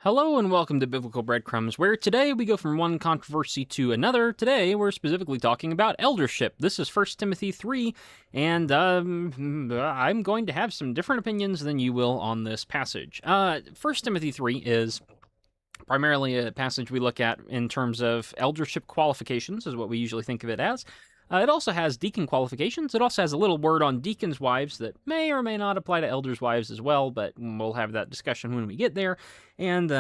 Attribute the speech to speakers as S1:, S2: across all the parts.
S1: Hello and welcome to Biblical Breadcrumbs, where today we go from one controversy to another. Today we're specifically talking about eldership. This is 1 Timothy 3, and I'm going to have some different opinions than you will on this passage. 1 Timothy 3 is primarily a passage we look at in terms of eldership qualifications, is what we usually think of it as. It also has deacon qualifications. It also has a little word on deacons' wives that may or may not apply to elders' wives as well, but we'll have that discussion when we get there. And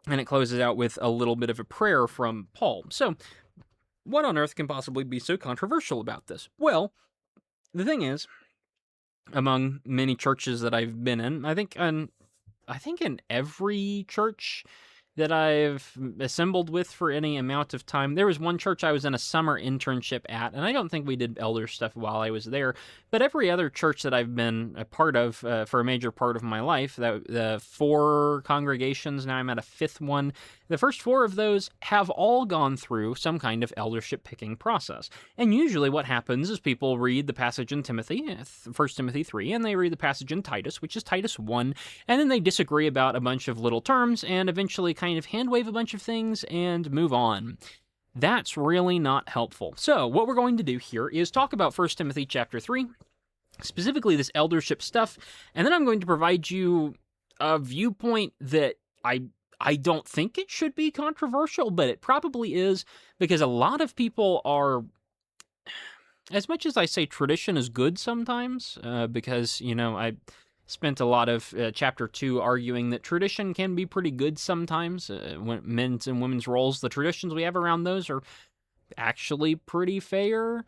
S1: it closes out with a little bit of a prayer from Paul. So, what on earth can possibly be so controversial about this? Well, the thing is, among many churches that I've been in, I think in every church that I've assembled with for any amount of time. There was one church I was in a summer internship at, and I don't think we did elder stuff while I was there, but every other church that I've been a part of for a major part of my life, the 4 congregations, now I'm at a 5th one, the first 4 of those have all gone through some kind of eldership picking process. And usually what happens is people read the passage in Timothy, 1 Timothy 3, and they read the passage in Titus, which is Titus 1, and then they disagree about a bunch of little terms and eventually kind of hand wave a bunch of things and move on. That's really not helpful. So what we're going to do here is talk about 1 Timothy chapter 3, specifically this eldership stuff, and then I'm going to provide you a viewpoint that I don't think it should be controversial, but it probably is, because a lot of people are, as much as I say tradition is good sometimes, because, I spent a lot of chapter 2 arguing that tradition can be pretty good sometimes. When men's and women's roles, the traditions we have around those are actually pretty fair.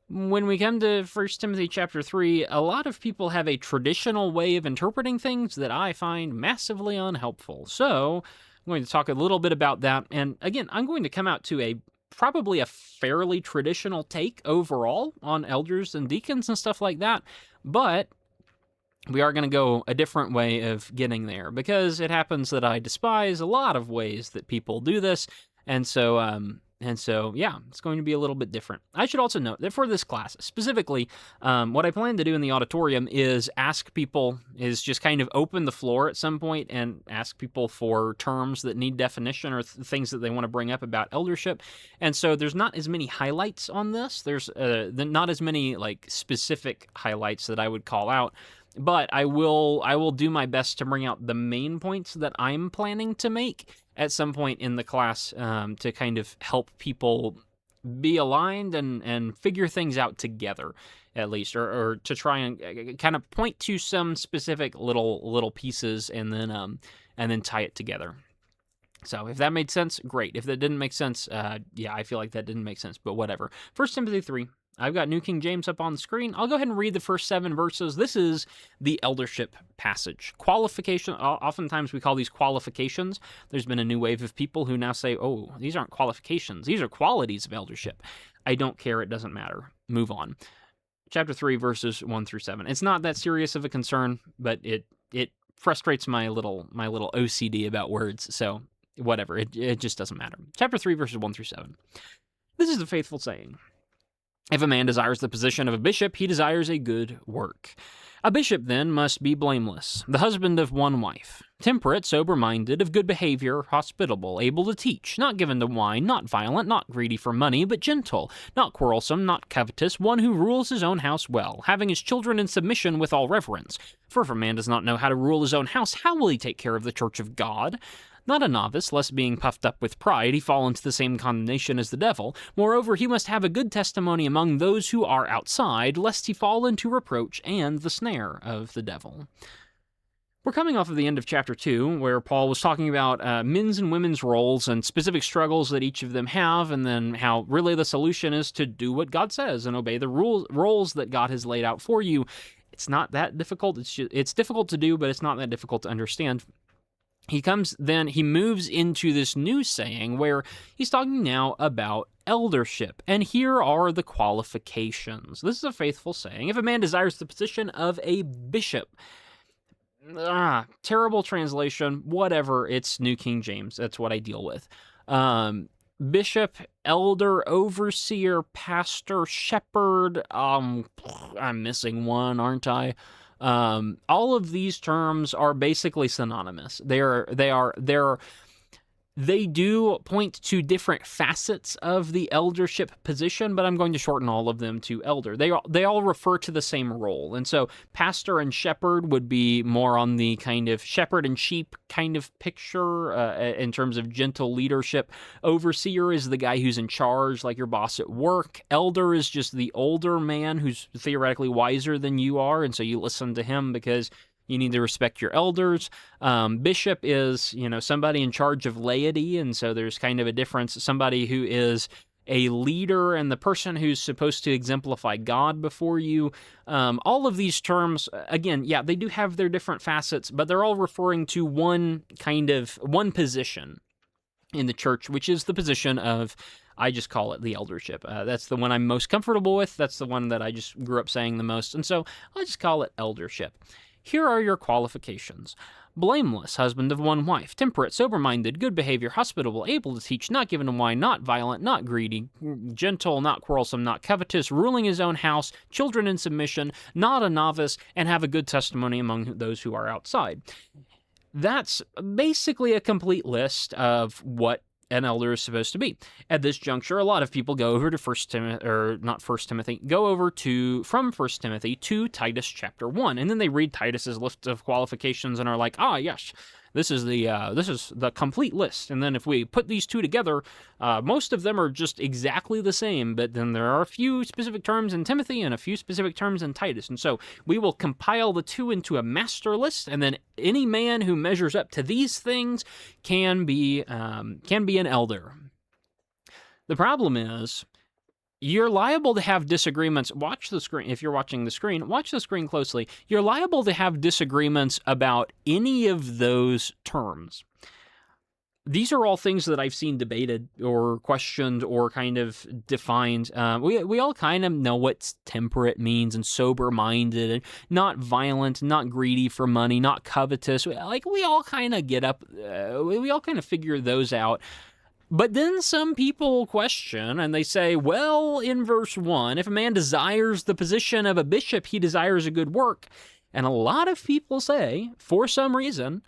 S1: When we come to 1 Timothy chapter 3, a lot of people have a traditional way of interpreting things that I find massively unhelpful. So I'm going to talk a little bit about that. And again, I'm going to come out to probably a fairly traditional take overall on elders and deacons and stuff like that. But we are going to go a different way of getting there, because it happens that I despise a lot of ways that people do this. And so, yeah, it's going to be a little bit different. I should also note that for this class, specifically, what I plan to do in the auditorium is just kind of open the floor at some point and ask people for terms that need definition or things that they want to bring up about eldership. And so there's not as many highlights on this. There's not as many specific highlights that I would call out. But I will do my best to bring out the main points that I'm planning to make at some point in the class, to kind of help people be aligned and figure things out together, at least, or to try and kind of point to some specific little pieces and then tie it together. So if that made sense, great. If that didn't make sense, I feel like that didn't make sense, but whatever. 1 Timothy 3. I've got New King James up on the screen. I'll go ahead and read the first 7 verses. This is the eldership passage. Qualification, oftentimes we call these qualifications. There's been a new wave of people who now say, oh, these aren't qualifications. These are qualities of eldership. I don't care. It doesn't matter. Move on. Chapter 3, verses 1 through 7. It's not that serious of a concern, but it frustrates my little OCD about words, so whatever. It just doesn't matter. Chapter 3, verses 1 through 7. This is the faithful saying. If a man desires the position of a bishop, he desires a good work. A bishop, then, must be blameless, the husband of one wife, temperate, sober-minded, of good behavior, hospitable, able to teach, not given to wine, not violent, not greedy for money, but gentle, not quarrelsome, not covetous, one who rules his own house well, having his children in submission with all reverence. For if a man does not know how to rule his own house, how will he take care of the church of God? Not a novice, lest being puffed up with pride he fall into the same condemnation as the devil. Moreover, he must have a good testimony among those who are outside, lest he fall into reproach and the snare of the devil. We're coming off of the end of chapter 2, where Paul was talking about men's and women's roles and specific struggles that each of them have, and then how really the solution is to do what God says and obey the roles that God has laid out for you. It's not that difficult. It's difficult to do, but it's not that difficult to understand. He moves into this new saying where he's talking now about eldership, and here are the qualifications. This is a faithful saying. If a man desires the position of a bishop, terrible translation, whatever, it's New King James, that's what I deal with. Bishop, elder, overseer, pastor, shepherd, I'm missing one, aren't I? All of these terms are basically synonymous. They do point to different facets of the eldership position, but I'm going to shorten all of them to elder. They all refer to the same role. And so pastor and shepherd would be more on the kind of shepherd and sheep kind of picture in terms of gentle leadership. Overseer is the guy who's in charge, like your boss at work. Elder is just the older man who's theoretically wiser than you are, and so you listen to him because you need to respect your elders. Bishop is, somebody in charge of laity, and so there's kind of a difference. Somebody who is a leader and the person who's supposed to exemplify God before you. All of these terms, again, yeah, they do have their different facets, but they're all referring to one position in the church, which is the position of, I just call it the eldership. That's the one I'm most comfortable with. That's the one that I just grew up saying the most, and so I just call it eldership. Here are your qualifications. Blameless, husband of one wife, temperate, sober-minded, good behavior, hospitable, able to teach, not given to wine, not violent, not greedy, gentle, not quarrelsome, not covetous, ruling his own house, children in submission, not a novice, and have a good testimony among those who are outside. That's basically a complete list of what an elder is supposed to be. At this juncture, a lot of people go over to from 1 Timothy to Titus chapter 1, and then they read Titus's list of qualifications and are like, yes, this is the complete list. And then if we put these two together, most of them are just exactly the same, but then there are a few specific terms in Timothy and a few specific terms in Titus. And so we will compile the two into a master list, and then any man who measures up to these things can be an elder. The problem is, you're liable to have disagreements. Watch the screen. If you're watching the screen, watch the screen closely. You're liable to have disagreements about any of those terms. These are all things that I've seen debated or questioned or kind of defined. We all kind of know what temperate means and sober-minded and not violent, not greedy for money, not covetous. Like, we all kind of we all kind of figure those out. But then some people question, and they say, well, in verse 1, if a man desires the position of a bishop, he desires a good work. And a lot of people say, for some reason,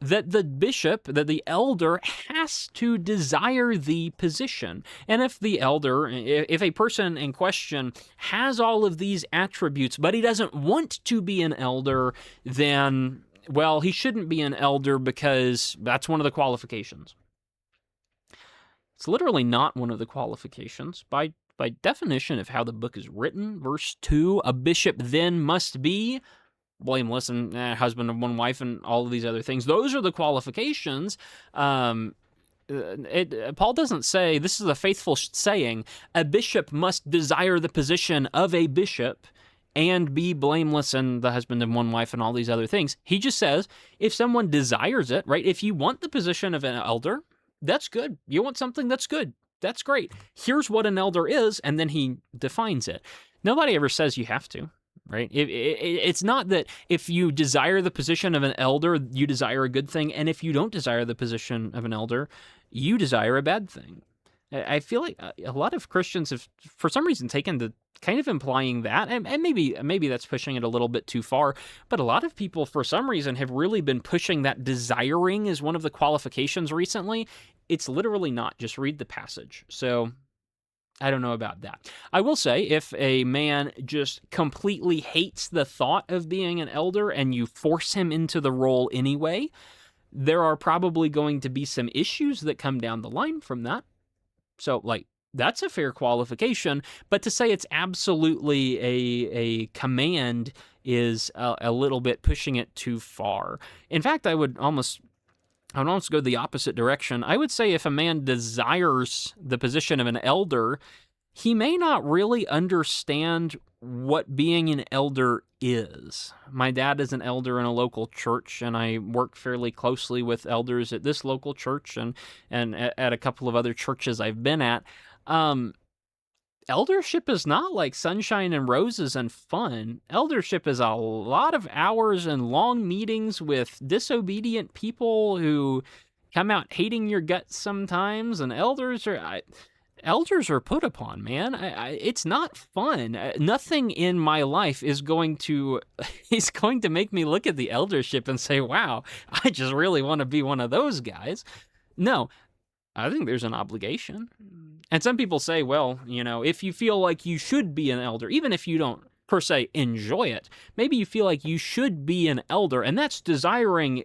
S1: that the elder has to desire the position. And if a person in question has all of these attributes, but he doesn't want to be an elder, then, well, he shouldn't be an elder because that's one of the qualifications. It's literally not one of the qualifications. By definition of how the book is written, verse 2, a bishop then must be blameless and husband of one wife and all of these other things. Those are the qualifications. Paul doesn't say, this is a faithful saying, a bishop must desire the position of a bishop and be blameless and the husband of one wife and all these other things. He just says, if someone desires it, right? If you want the position of an elder, that's good. You want something, that's good. That's great. Here's what an elder is, and then he defines it. Nobody ever says you have to, right? It's not that if you desire the position of an elder, you desire a good thing, and if you don't desire the position of an elder, you desire a bad thing. I feel like a lot of Christians have, for some reason, taken the kind of implying that, and maybe that's pushing it a little bit too far, but a lot of people, for some reason, have really been pushing that desiring as one of the qualifications recently. It's literally not. Just read the passage. So I don't know about that. I will say, if a man just completely hates the thought of being an elder and you force him into the role anyway, there are probably going to be some issues that come down the line from that. So, that's a fair qualification, but to say it's absolutely a command is a little bit pushing it too far. In fact, I would almost go the opposite direction. I would say if a man desires the position of an elder, he may not really understand what being an elder is. My dad is an elder in a local church, and I work fairly closely with elders at this local church and at a couple of other churches I've been at. Eldership is not like sunshine and roses and fun. Eldership is a lot of hours and long meetings with disobedient people who come out hating your guts sometimes, and elders are... elders are put upon, man. It's not fun. Nothing in my life is going to is going to make me look at the eldership and say, "Wow, I just really want to be one of those guys." No, I think there's an obligation. And some people say, well, if you feel like you should be an elder, even if you don't per se enjoy it, maybe you feel like you should be an elder, and that's desiring.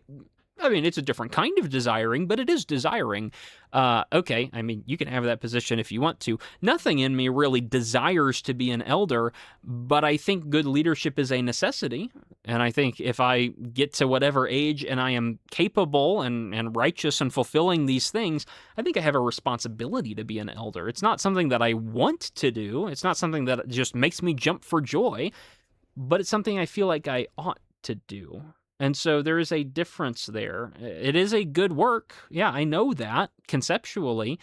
S1: I mean, it's a different kind of desiring, but it is desiring. Okay, I mean, you can have that position if you want to. Nothing in me really desires to be an elder, but I think good leadership is a necessity. And I think if I get to whatever age and I am capable and righteous and fulfilling these things, I think I have a responsibility to be an elder. It's not something that I want to do. It's not something that just makes me jump for joy, but it's something I feel like I ought to do. And so there is a difference there. It is a good work. Yeah, I know that conceptually.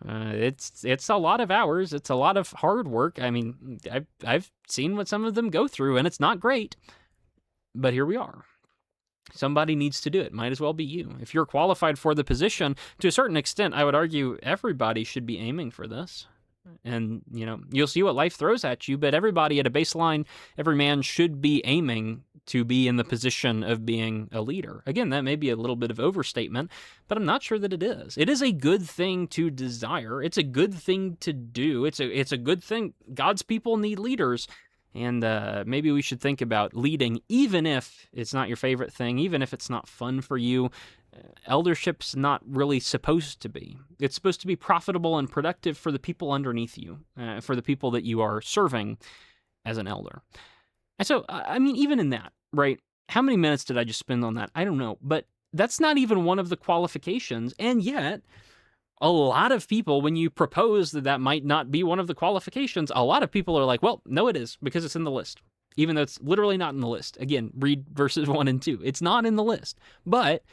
S1: It's a lot of hours. It's a lot of hard work. I mean, I've seen what some of them go through, and it's not great. But here we are. Somebody needs to do it. Might as well be you. If you're qualified for the position, to a certain extent, I would argue everybody should be aiming for this. And, you'll see what life throws at you, but everybody at a baseline, every man should be aiming to be in the position of being a leader. Again, that may be a little bit of overstatement, but I'm not sure that it is. It is a good thing to desire. It's a good thing to do. It's a good thing. God's people need leaders. And maybe we should think about leading, even if it's not your favorite thing, even if it's not fun for you. Eldership's not really supposed to be. It's supposed to be profitable and productive for the people underneath you, for the people that you are serving as an elder. And so, I mean, even in that, right? How many minutes did I just spend on that? I don't know. But that's not even one of the qualifications. And yet, a lot of people, when you propose that might not be one of the qualifications, a lot of people are like, well, no, it is, because it's in the list. Even though it's literally not in the list. Again, read verses 1 and 2. It's not in the list. But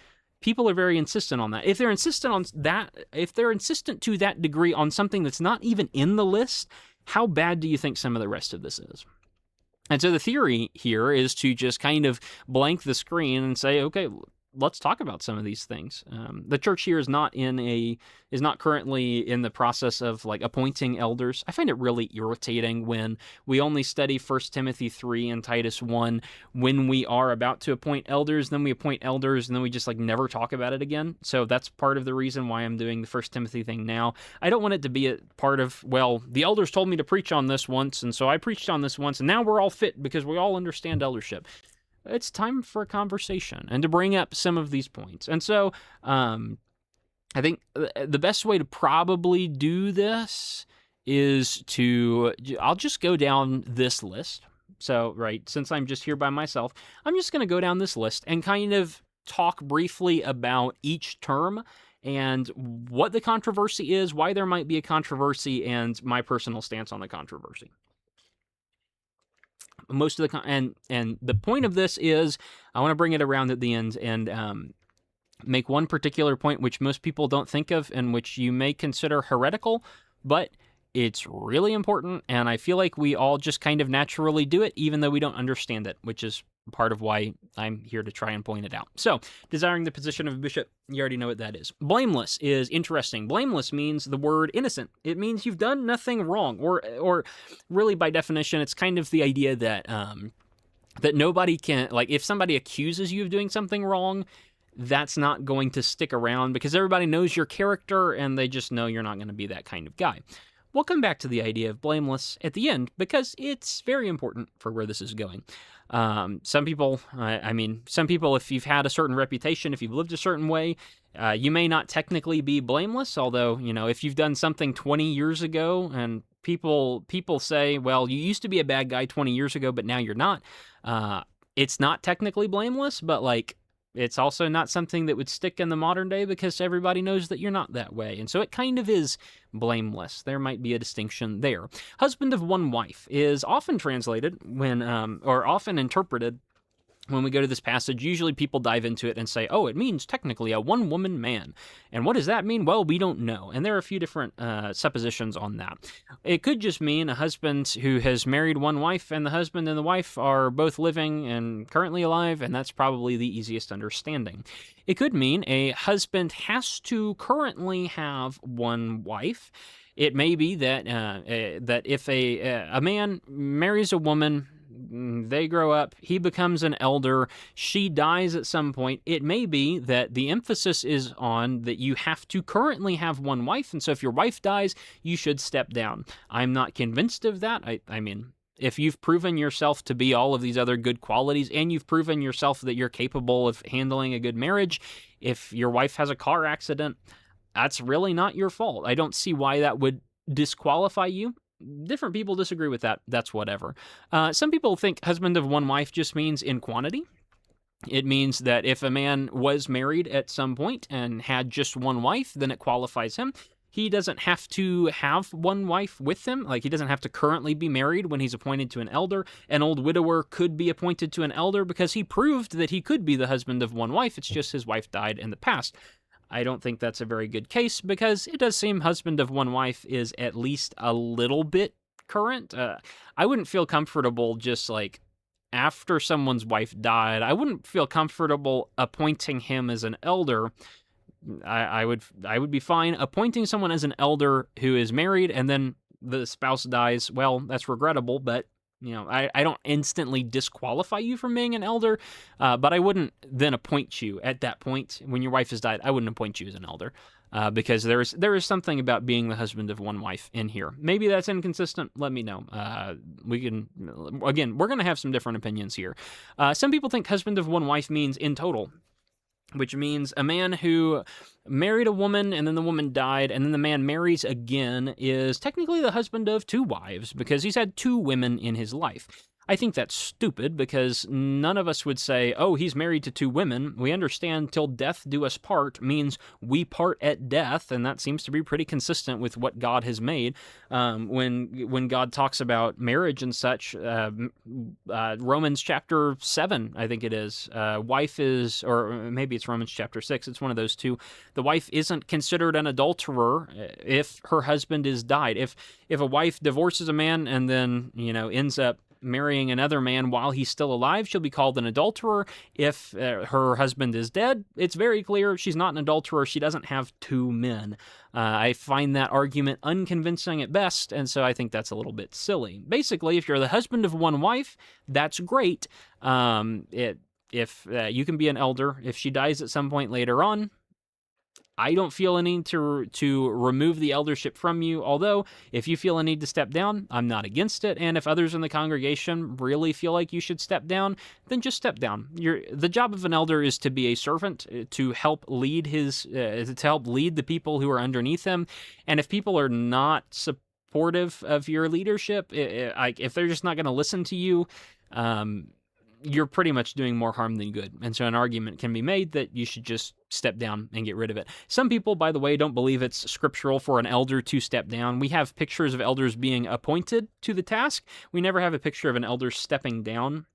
S1: people are very insistent on that. If they're insistent on that, if they're insistent to that degree on something that's not even in the list, how bad do you think some of the rest of this is? And so the theory here is to just kind of blank the screen and say, okay, let's talk about some of these things. The church here is not currently in the process of like appointing elders. I find it really irritating when we only study 1 Timothy 3 and Titus 1 when we are about to appoint elders, then we appoint elders, and then we just like never talk about it again. So that's part of the reason why I'm doing the 1 Timothy thing now. I don't want it to be a part of, well, the elders told me to preach on this once, and so I preached on this once, and now we're all fit because we all understand eldership. It's time for a conversation and to bring up some of these points. And so I think the best way to probably do this is I'll just go down this list. So, right, since I'm just here by myself, I'm just going to go down this list and kind of talk briefly about each term and what the controversy is, why there might be a controversy, and my personal stance on the controversy. Most of the and the point of this is I want to bring it around at the end and make one particular point which most people don't think of and which you may consider heretical, but it's really important, and I feel like we all just kind of naturally do it even though we don't understand it, which is part of why I'm here to try and point it out. So, desiring the position of a bishop, you already know what that is. Blameless is interesting. Blameless means the word innocent. It means you've done nothing wrong, or really by definition, it's kind of the idea that that nobody can, like, if somebody accuses you of doing something wrong, that's not going to stick around because everybody knows your character and they just know you're not going to be that kind of guy. We'll come back to the idea of blameless at the end because it's very important for where this is going. Some people, if you've had a certain reputation, if you've lived a certain way, you may not technically be blameless, although, if you've done something 20 years ago and people say, well, you used to be a bad guy 20 years ago, but now you're not, it's not technically blameless, but like, it's also not something that would stick in the modern day because everybody knows that you're not that way. And so it kind of is blameless. There might be a distinction there. Husband of one wife is often translated or often interpreted when we go to this passage. Usually people dive into it and say, oh, it means technically a one-woman man. And what does that mean? Well, we don't know. And there are a few different suppositions on that. It could just mean a husband who has married one wife and the husband and the wife are both living and currently alive, and that's probably the easiest understanding. It could mean a husband has to currently have one wife. It may be that that if a man marries a woman, they grow up, he becomes an elder, she dies at some point. It may be that the emphasis is on that you have to currently have one wife, and so if your wife dies, you should step down. I'm not convinced of that. I mean, if you've proven yourself to be all of these other good qualities, and you've proven yourself that you're capable of handling a good marriage, if your wife has a car accident, that's really not your fault. I don't see why that would disqualify you. Different people disagree with that. That's whatever. Some people think husband of one wife just means in quantity. It means that if a man was married at some point and had just one wife, then it qualifies him. He doesn't have to have one wife with him. Like, he doesn't have to currently be married when he's appointed to an elder. An old widower could be appointed to an elder because he proved that he could be the husband of one wife. It's just his wife died in the past. I don't think that's a very good case because it does seem husband of one wife is at least a little bit current. I wouldn't feel comfortable just like after someone's wife died. I wouldn't feel comfortable appointing him as an elder. I would be fine appointing someone as an elder who is married and then the spouse dies. Well, that's regrettable, but I don't instantly disqualify you from being an elder, but I wouldn't then appoint you at that point when your wife has died. I wouldn't appoint you as an elder because there is something about being the husband of one wife in here. Maybe that's inconsistent. Let me know. We're going to have some different opinions here. Some people think husband of one wife means in total, which means a man who married a woman and then the woman died and then the man marries again is technically the husband of two wives because he's had two women in his life. I think that's stupid because none of us would say, oh, he's married to two women. We understand till death do us part means we part at death, and that seems to be pretty consistent with what God has made. When God talks about marriage and such, Romans chapter 7, I think it is, wife is, or maybe it's Romans chapter 6, it's one of those two. The wife isn't considered an adulterer if her husband is died. If a wife divorces a man and then, ends up marrying another man while he's still alive, she'll be called an adulterer. If her husband is dead, it's very clear she's not an adulterer. She doesn't have two men. I find that argument unconvincing at best, and so I think that's a little bit silly. Basically, if you're the husband of one wife, that's great. If you can be an elder, if she dies at some point later on, I don't feel a need to remove the eldership from you, although if you feel a need to step down, I'm not against it, and if others in the congregation really feel like you should step down, then just step down. The job of an elder is to be a servant, to help lead the people who are underneath him, and if people are not supportive of your leadership, if they're just not going to listen to you, you're pretty much doing more harm than good. And so an argument can be made that you should just step down and get rid of it. Some people, by the way, don't believe it's scriptural for an elder to step down. We have pictures of elders being appointed to the task. We never have a picture of an elder stepping down.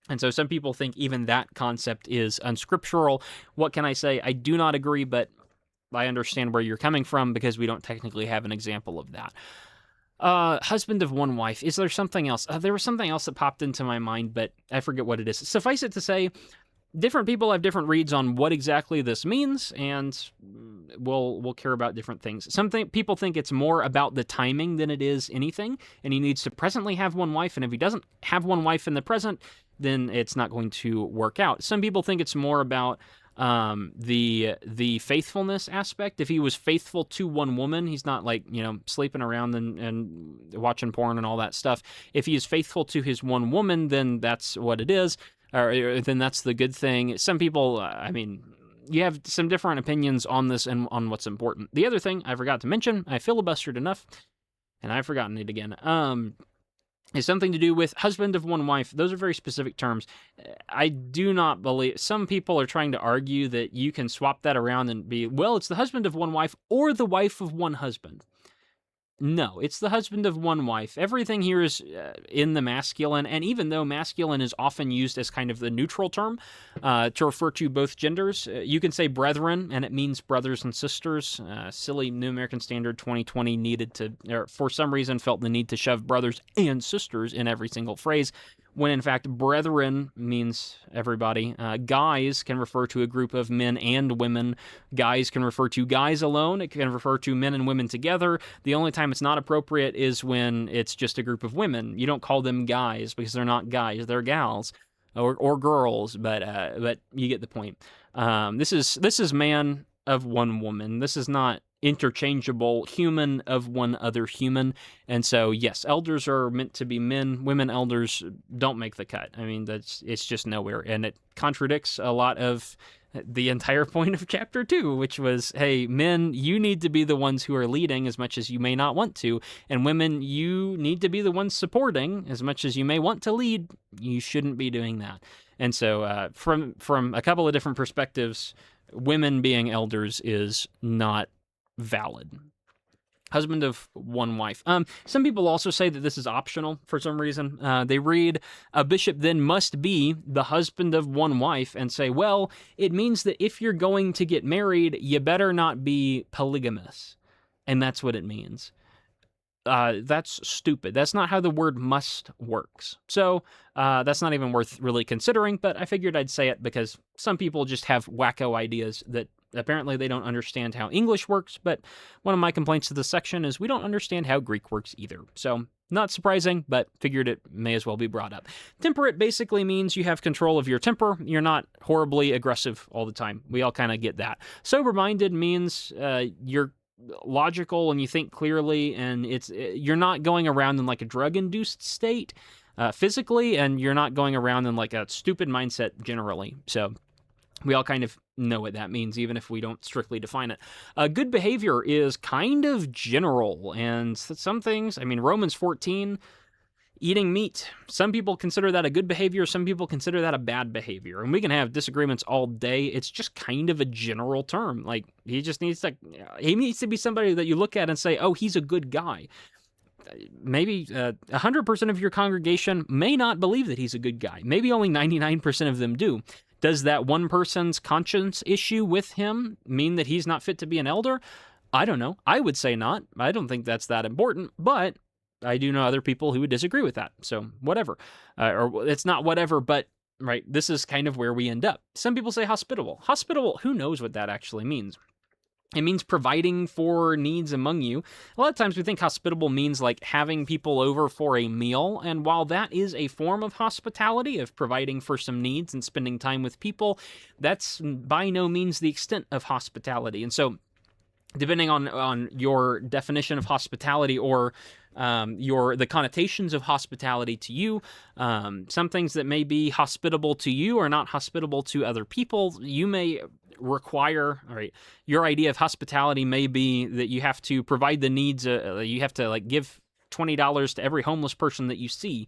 S1: And so some people think even that concept is unscriptural. What can I say? I do not agree, but I understand where you're coming from because we don't technically have an example of that. Husband of one wife. Is there something else? There was something else that popped into my mind, but I forget what it is. Suffice it to say, different people have different reads on what exactly this means, and we'll care about different things. People think it's more about the timing than it is anything, and he needs to presently have one wife, and if he doesn't have one wife in the present, then it's not going to work out. Some people think it's more about the faithfulness aspect. If he was faithful to one woman, he's not like, sleeping around and watching porn and all that stuff. If he is faithful to his one woman, then that's what it is, or then that's the good thing. Some people, you have some different opinions on this and on what's important. The other thing I forgot to mention, I filibustered enough, and I've forgotten it again. Is something to do with husband of one wife. Those are very specific terms. I do not believe, some people are trying to argue that you can swap that around and be, well, it's the husband of one wife or the wife of one husband. No, it's the husband of one wife. Everything here is in the masculine, and even though masculine is often used as kind of the neutral term to refer to both genders, you can say brethren, and it means brothers and sisters. Silly New American Standard 2020 for some reason felt the need to shove brothers and sisters in every single phrase, when in fact brethren means everybody. Guys can refer to a group of men and women. Guys can refer to guys alone. It can refer to men and women together. The only time it's not appropriate is when it's just a group of women. You don't call them guys because they're not guys, they're gals or girls, but you get the point. This is man of one woman. This is not interchangeable human of one other human. And so, yes, elders are meant to be men. Women elders don't make the cut. I mean, it's just nowhere. And it contradicts a lot of the entire point of chapter 2, which was, hey, men, you need to be the ones who are leading as much as you may not want to. And women, you need to be the ones supporting as much as you may want to lead. You shouldn't be doing that. And so from a couple of different perspectives, women being elders is not valid. Husband of one wife. Some people also say that this is optional for some reason. They read, a bishop then must be the husband of one wife, and say, well, it means that if you're going to get married, you better not be polygamous. And that's what it means. That's stupid. That's not how the word must works. So that's not even worth really considering, but I figured I'd say it because some people just have wacko ideas that apparently they don't understand how English works, but one of my complaints to this section is we don't understand how Greek works either. So not surprising, but figured it may as well be brought up. Temperate basically means you have control of your temper. You're not horribly aggressive all the time. We all kind of get that. Sober-minded means you're logical and you think clearly, and you're not going around in like a drug-induced state physically, and you're not going around in like a stupid mindset generally. So we all kind of know what that means, even if we don't strictly define it. Good behavior is kind of general, and some things, I mean, Romans 14, eating meat, some people consider that a good behavior, some people consider that a bad behavior, and we can have disagreements all day. It's just kind of a general term. Like, he needs to be somebody that you look at and say, oh, he's a good guy. Maybe 100% of your congregation may not believe that he's a good guy. Maybe only 99% of them do. Does that one person's conscience issue with him mean that he's not fit to be an elder? I don't know. I would say not. I don't think that's that important, but I do know other people who would disagree with that. So whatever. Or it's not whatever, but right, this is kind of where we end up. Some people say hospitable. Hospitable, who knows what that actually means? It means providing for needs among you. A lot of times we think hospitable means like having people over for a meal, and while that is a form of hospitality, of providing for some needs and spending time with people, that's by no means the extent of hospitality. And so, depending on your definition of hospitality or the connotations of hospitality to you, some things that may be hospitable to you are not hospitable to other people. You may require, all right, your idea of hospitality may be that you have to provide the needs, you have to like give $20 to every homeless person that you see.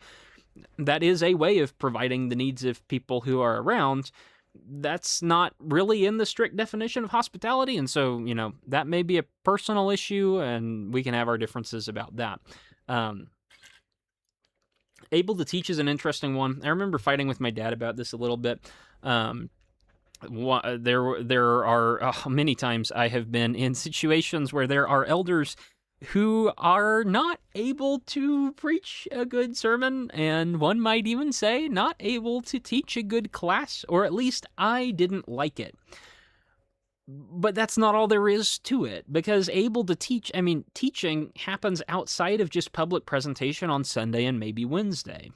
S1: That is a way of providing the needs of people who are around. That's not really in the strict definition of hospitality, and so, you know, that may be a personal issue, and we can have our differences about that. Able to teach is an interesting one. I remember fighting with my dad about this a little bit. There are many times I have been in situations where there are elders who are not able to preach a good sermon, and one might even say not able to teach a good class, or at least I didn't like it. But that's not all there is to it, because able to teach, I mean, teaching happens outside of just public presentation on Sunday and maybe Wednesday.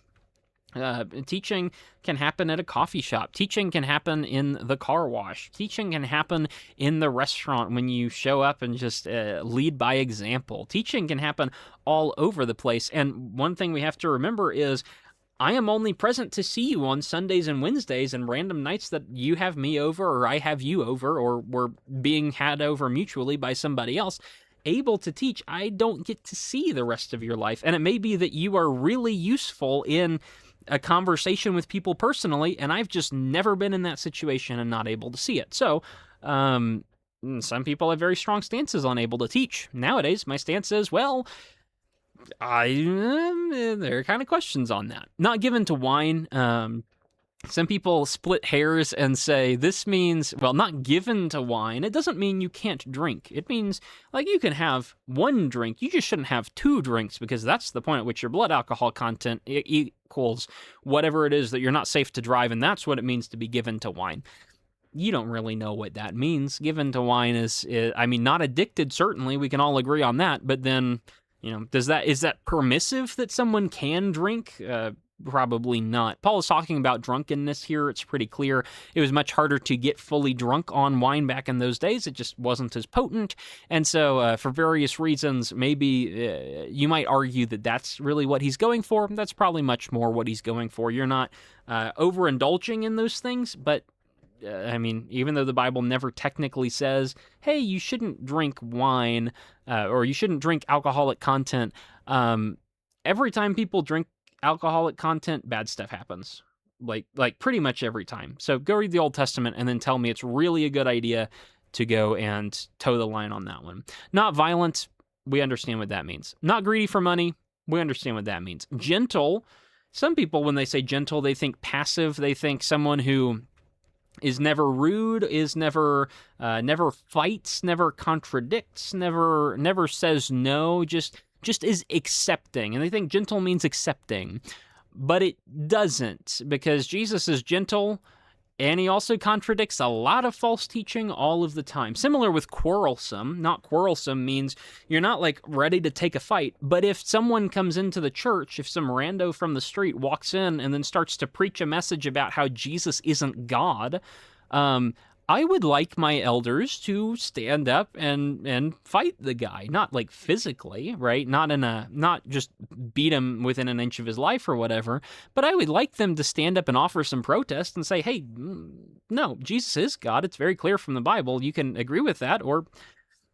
S1: Teaching can happen at a coffee shop. Teaching can happen in the car wash. Teaching can happen in the restaurant when you show up and just lead by example. Teaching can happen all over the place. And one thing we have to remember is I am only present to see you on Sundays and Wednesdays and random nights that you have me over or I have you over or we're being had over mutually by somebody else. Able to teach, I don't get to see the rest of your life. And it may be that you are really useful in a conversation with people personally, and I've just never been in that situation and not able to see it. So, some people have very strong stances on able to teach. Nowadays, my stance is, well, there are kind of questions on that. Not given to wine. Some people split hairs and say this means, well, not given to wine. It doesn't mean you can't drink. It means, like, you can have one drink. You just shouldn't have two drinks, because that's the point at which your blood alcohol content equals whatever it is that you're not safe to drive, and that's what it means to be given to wine. You don't really know what that means. Given to wine is I mean, not addicted, certainly. We can all agree on that. But then, is that permissive that someone can drink? Probably not. Paul is talking about drunkenness here. It's pretty clear. It was much harder to get fully drunk on wine back in those days. It just wasn't as potent. And so for various reasons, maybe you might argue that that's really what he's going for. That's probably much more what he's going for. You're not overindulging in those things, but I mean, even though the Bible never technically says, hey, you shouldn't drink wine or you shouldn't drink alcoholic content, every time people drink alcoholic content, bad stuff happens. Like pretty much every time. So go read the Old Testament and then tell me it's really a good idea to go and toe the line on that one. Not violent, we understand what that means. Not greedy for money, we understand what that means. Gentle, some people, when they say gentle, they think passive. They think someone who is never rude, is never fights, never contradicts, never says no, just is accepting. And they think gentle means accepting. But it doesn't, because Jesus is gentle, and he also contradicts a lot of false teaching all of the time. Similar with quarrelsome. Not quarrelsome means you're not like ready to take a fight, but if someone comes into the church, if some rando from the street walks in and then starts to preach a message about how Jesus isn't God, I would like my elders to stand up and fight the guy, not like physically, right? Not just beat him within an inch of his life or whatever, but I would like them to stand up and offer some protest and say, hey, no, Jesus is God. It's very clear from the Bible. You can agree with that, or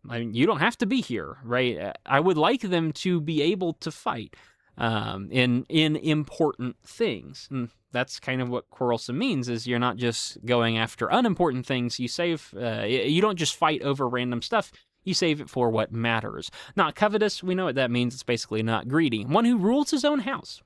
S1: I mean, you don't have to be here, right? I would like them to be able to fight in important things. And that's kind of what quarrelsome means, is you're not just going after unimportant things. You you don't just fight over random stuff. You save it for what matters. Not covetous, we know what that means. It's basically not greedy. One who rules his own house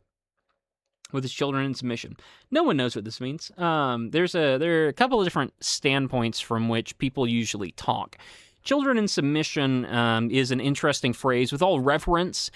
S1: with his children in submission. No one knows what this means. There are a couple of different standpoints from which people usually talk. Children in submission is an interesting phrase. With all reverence,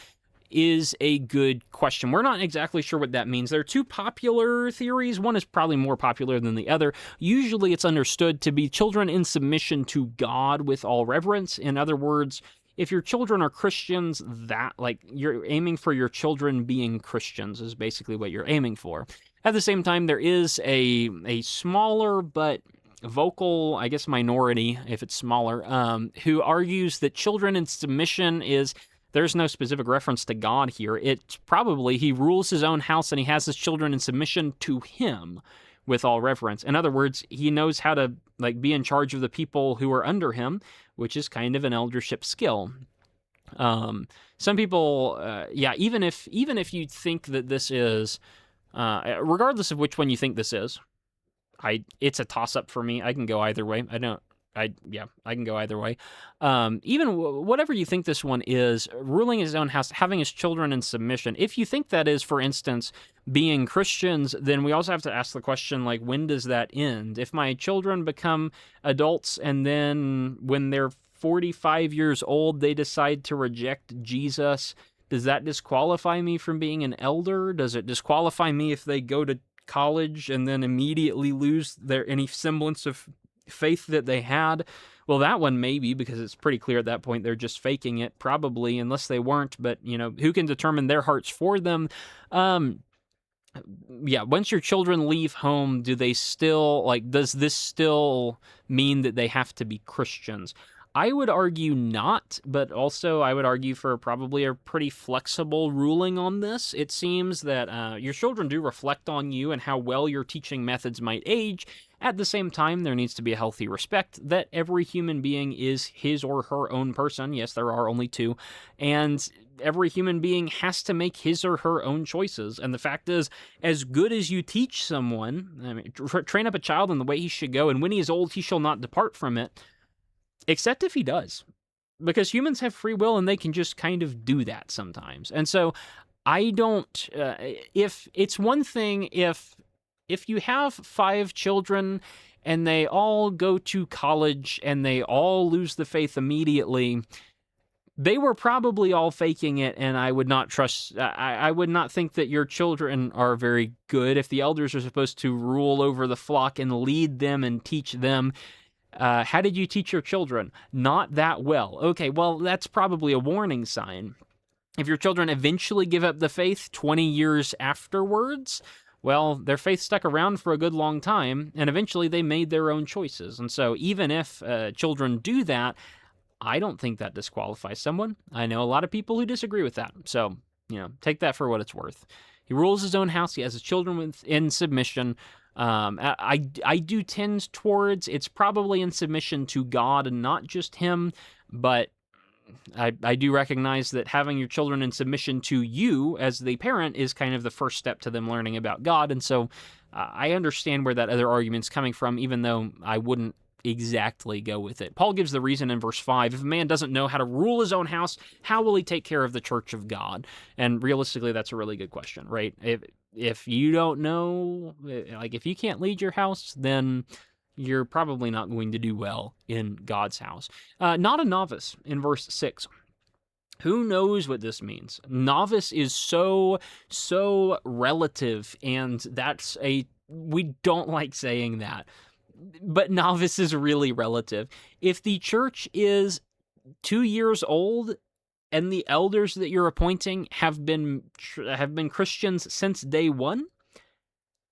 S1: is a good question. We're not exactly sure what that means. There are two popular theories. One is probably more popular than the other. Usually it's understood to be children in submission to God with all reverence. In other words, if your children are Christians, that, like, you're aiming for your children being Christians is basically what you're aiming for. At the same time, there is a smaller but vocal, I guess, minority, if it's smaller, who argues that children in submission is, there's no specific reference to God here. It's probably he rules his own house and he has his children in submission to him with all reverence. In other words, he knows how to be in charge of the people who are under him, which is kind of an eldership skill. Some people, even if you think that this is, regardless of which one you think this is, it's a toss-up for me. I can go either way. I can go either way. Even whatever you think this one is, ruling his own house, having his children in submission. If you think that is, for instance, being Christians, then we also have to ask the question, when does that end? If my children become adults and then when they're 45 years old, they decide to reject Jesus, does that disqualify me from being an elder? Does it disqualify me if they go to college and then immediately lose any semblance of faith that they had? Well, that one maybe, because it's pretty clear at that point they're just faking it, probably, unless they weren't, but who can determine their hearts for them? Once your children leave home, do they still, does this still mean that they have to be Christians? I would argue not, but also I would argue for probably a pretty flexible ruling on this. It seems that your children do reflect on you and how well your teaching methods might age. At the same time, there needs to be a healthy respect that every human being is his or her own person. Yes, there are only two. And every human being has to make his or her own choices. And the fact is, as good as you teach someone, train up a child in the way he should go, and when he is old, he shall not depart from it. Except if he does, because humans have free will and they can just kind of do that sometimes. And so I don't, if it's one thing, if if you have 5 children and they all go to college and they all lose the faith immediately, they were probably all faking it, and I would not trust, I would not think that your children are very good. If the elders are supposed to rule over the flock and lead them and teach them, how did you teach your children? Not that well. Okay, well, that's probably a warning sign. If your children eventually give up the faith 20 years afterwards, well, their faith stuck around for a good long time, and eventually they made their own choices. And so even if children do that, I don't think that disqualifies someone. I know a lot of people who disagree with that. So, take that for what it's worth. He rules his own house. He has his children in submission. I do tend towards it's probably in submission to God and not just him, but I do recognize that having your children in submission to you as the parent is kind of the first step to them learning about God. And so I understand where that other argument's coming from, even though I wouldn't exactly go with it. Paul gives the reason in verse 5. If a man doesn't know how to rule his own house, how will he take care of the church of God? And realistically, that's a really good question, right? If you don't know, like if you can't lead your house, then you're probably not going to do well in God's house. Not a novice in verse 6. Who knows what this means? Novice is so relative, and we don't like saying that. But novice is really relative. If the church is 2 years old and the elders that you're appointing have been Christians since day one,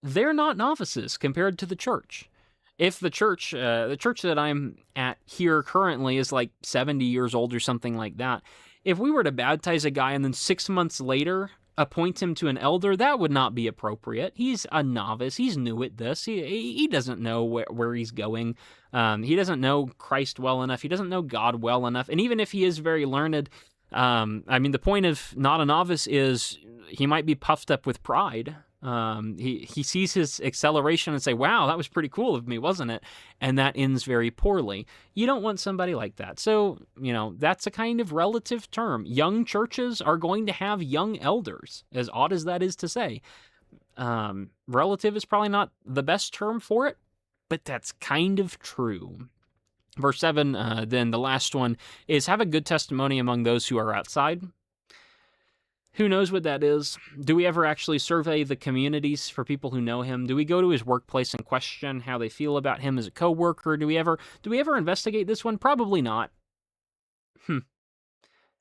S1: they're not novices compared to the church. If the church that I'm at here currently is like 70 years old or something like that, if we were to baptize a guy and then 6 months later appoint him to an elder, that would not be appropriate. He's a novice. He's new at this. He doesn't know where he's going. He doesn't know Christ well enough. He doesn't know God well enough. And even if he is very learned, the point of not a novice is he might be puffed up with pride. He sees his acceleration and say, wow, that was pretty cool of me, wasn't it? And that ends very poorly. You don't want somebody like that. So, that's a kind of relative term. Young churches are going to have young elders, as odd as that is to say. Relative is probably not the best term for it, but that's kind of true. Verse 7, then the last one is have a good testimony among those who are outside. Who knows what that is? Do we ever actually survey the communities for people who know him? Do we go to his workplace and question how they feel about him as a coworker? Do we ever investigate this one? Probably not.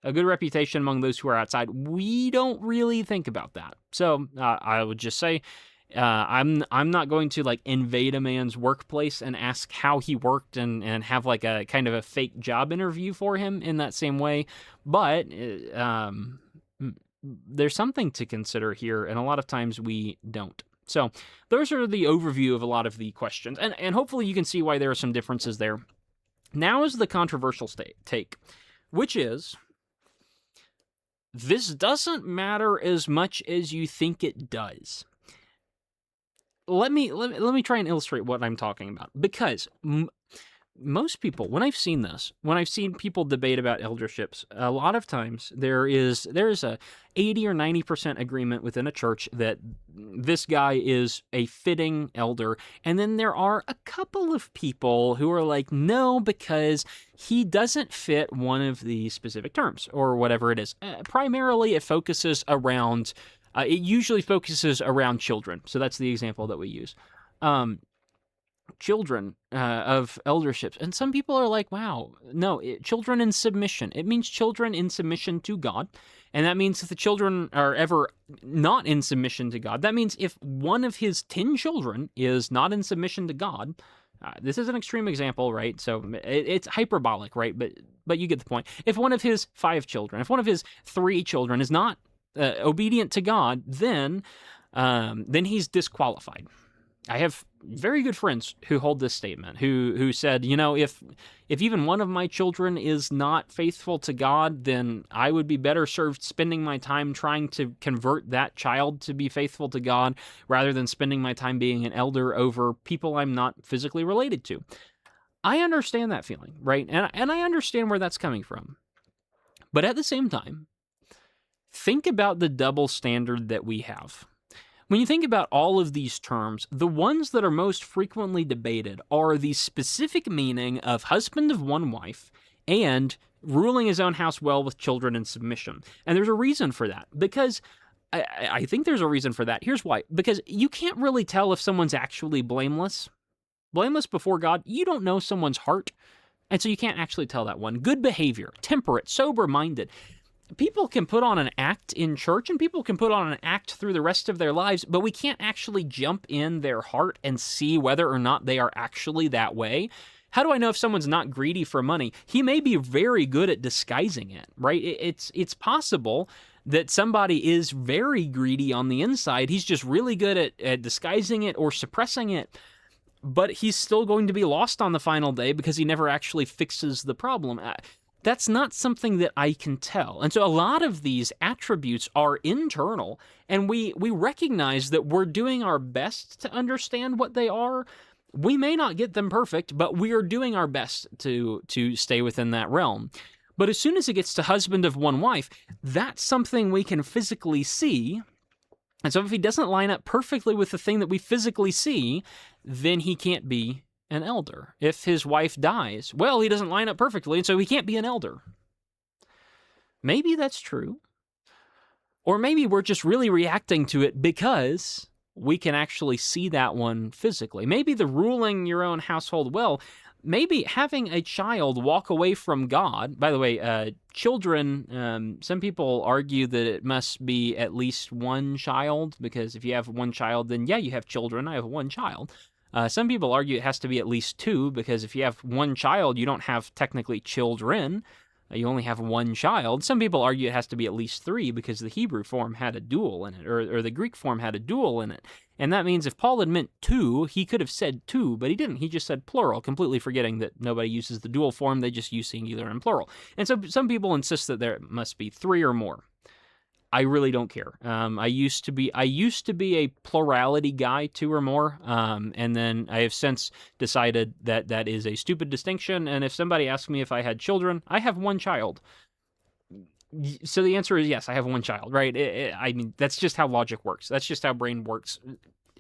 S1: A good reputation among those who are outside. We don't really think about that. So I would just say I'm not going to invade a man's workplace and ask how he worked and have a kind of a fake job interview for him in that same way. But there's something to consider here, and a lot of times we don't. So those are the overview of a lot of the questions, and hopefully you can see why there are some differences there. Now is the controversial take, which is, this doesn't matter as much as you think it does. Let me try and illustrate what I'm talking about, because most people, when I've seen people debate about elderships, a lot of times there is a 80 or 90% agreement within a church that this guy is a fitting elder, and then there are a couple of people who are like, no, because he doesn't fit one of the specific terms or whatever it is. Primarily, it usually focuses around children, so that's the example that we use. Children of elderships. And some people are like, wow, no, children in submission. It means children in submission to God. And that means if the children are ever not in submission to God, that means if one of his 10 children is not in submission to God, this is an extreme example, right? So it's hyperbolic, right? But you get the point. If one of his 5 children, if one of his 3 children is not obedient to God, then he's disqualified. I have very good friends who hold this statement, who said, if even one of my children is not faithful to God, then I would be better served spending my time trying to convert that child to be faithful to God rather than spending my time being an elder over people I'm not physically related to. I understand that feeling, right? And I understand where that's coming from. But at the same time, think about the double standard that we have. When you think about all of these terms, the ones that are most frequently debated are the specific meaning of husband of one wife and ruling his own house well with children in submission. And there's a reason for that, because I think there's a reason for that. Here's why. Because you can't really tell if someone's actually blameless. Blameless before God, you don't know someone's heart, and so you can't actually tell that one. Good behavior, temperate, sober-minded. People can put on an act in church, and people can put on an act through the rest of their lives, but we can't actually jump in their heart and see whether or not they are actually that way. How do I know if someone's not greedy for money? He may be very good at disguising it, right? It's possible that somebody is very greedy on the inside. He's just really good at disguising it or suppressing it, but he's still going to be lost on the final day because he never actually fixes the problem. That's not something that I can tell. And so a lot of these attributes are internal, and we recognize that we're doing our best to understand what they are. We may not get them perfect, but we are doing our best to stay within that realm. But as soon as it gets to husband of one wife, that's something we can physically see. And so if he doesn't line up perfectly with the thing that we physically see, then he can't be an elder. If his wife dies, well, he doesn't line up perfectly, and so he can't be an elder. Maybe that's true. Or maybe we're just really reacting to it because we can actually see that one physically. Maybe the ruling your own household well, maybe having a child walk away from God. By the way, children, some people argue that it must be at least one child, because if you have one child, then yeah, you have children. I have one child. Some people argue it has to be at least two, because if you have one child, you don't have technically children. You only have one child. Some people argue it has to be at least three, because the Hebrew form had a dual in it, or the Greek form had a dual in it. And that means if Paul had meant two, he could have said two, but he didn't. He just said plural, completely forgetting that nobody uses the dual form. They just use singular and plural. And so some people insist that there must be three or more. I really don't care. I used to be a plurality guy, two or more, and then I have since decided that that is a stupid distinction. And if somebody asks me if I had children, I have one child. So the answer is yes, I have one child, right? I mean, that's just how logic works. That's just how brain works.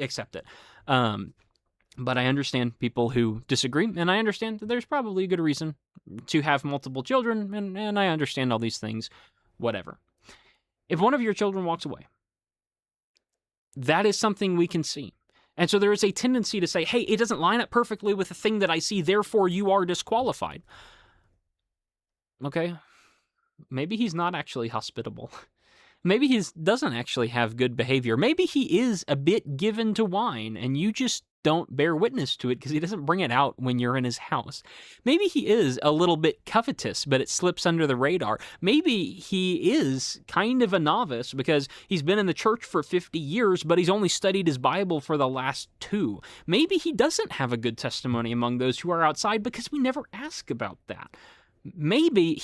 S1: Accept it. But I understand people who disagree, and I understand that there's probably a good reason to have multiple children, and I understand all these things, whatever. If one of your children walks away, that is something we can see. And so there is a tendency to say, hey, it doesn't line up perfectly with the thing that I see, therefore you are disqualified. Okay, maybe he's not actually hospitable. Maybe he doesn't actually have good behavior. Maybe he is a bit given to wine, and you just don't bear witness to it because he doesn't bring it out when you're in his house. Maybe he is a little bit covetous, but it slips under the radar. Maybe he is kind of a novice because he's been in the church for 50 years, but he's only studied his Bible for the last 2. Maybe he doesn't have a good testimony among those who are outside because we never ask about that. Maybe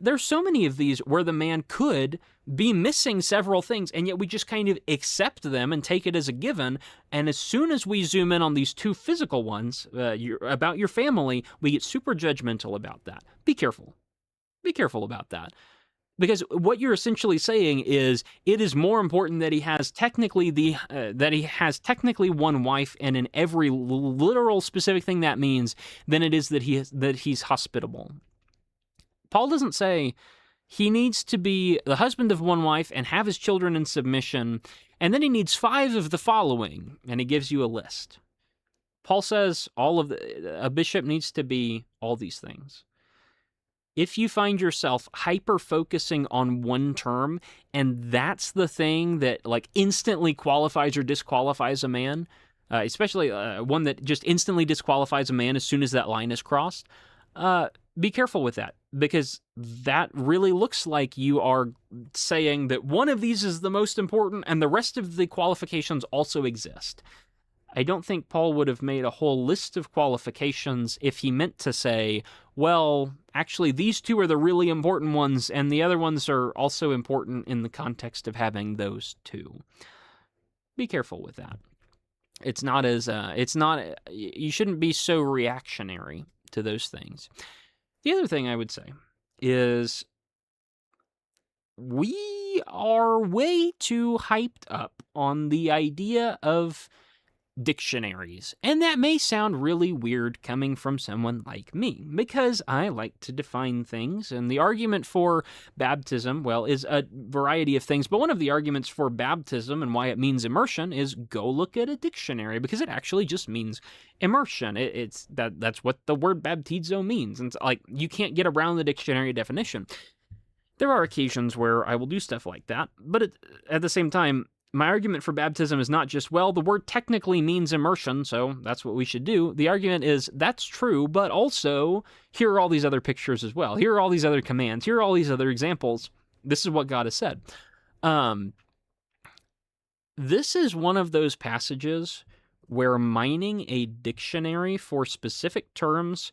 S1: there's so many of these where the man could be missing several things, and yet we just kind of accept them and take it as a given. And as soon as we zoom in on these 2 physical ones, about your family, we get super judgmental about that. Be careful. Be careful about that. Because what you're essentially saying is it is more important that he has technically one wife, and in every literal specific thing that means, than it is that he's hospitable. Paul doesn't say he needs to be the husband of one wife and have his children in submission, and then he needs 5 of the following, and he gives you a list. Paul says a bishop needs to be all these things. If you find yourself hyper-focusing on one term, and that's the thing that instantly qualifies or disqualifies a man, especially one that just instantly disqualifies a man as soon as that line is crossed, be careful with that, because that really looks like you are saying that one of these is the most important and the rest of the qualifications also exist. I don't think Paul would have made a whole list of qualifications if he meant to say, well, actually, these 2 are the really important ones, and the other ones are also important in the context of having those 2. Be careful with that. You shouldn't be so reactionary to those things. The other thing I would say is we are way too hyped up on the idea of dictionaries. And that may sound really weird coming from someone like me, because I like to define things, and the argument for baptism, well, is a variety of things, but one of the arguments for baptism and why it means immersion is go look at a dictionary, because it actually just means immersion. That's what the word baptizo means, and it's like, you can't get around the dictionary definition. There are occasions where I will do stuff like that, but at the same time, my argument for baptism is not just, well, the word technically means immersion, so that's what we should do. The argument is, that's true, but also, here are all these other pictures as well. Here are all these other commands. Here are all these other examples. This is what God has said. This is one of those passages where mining a dictionary for specific terms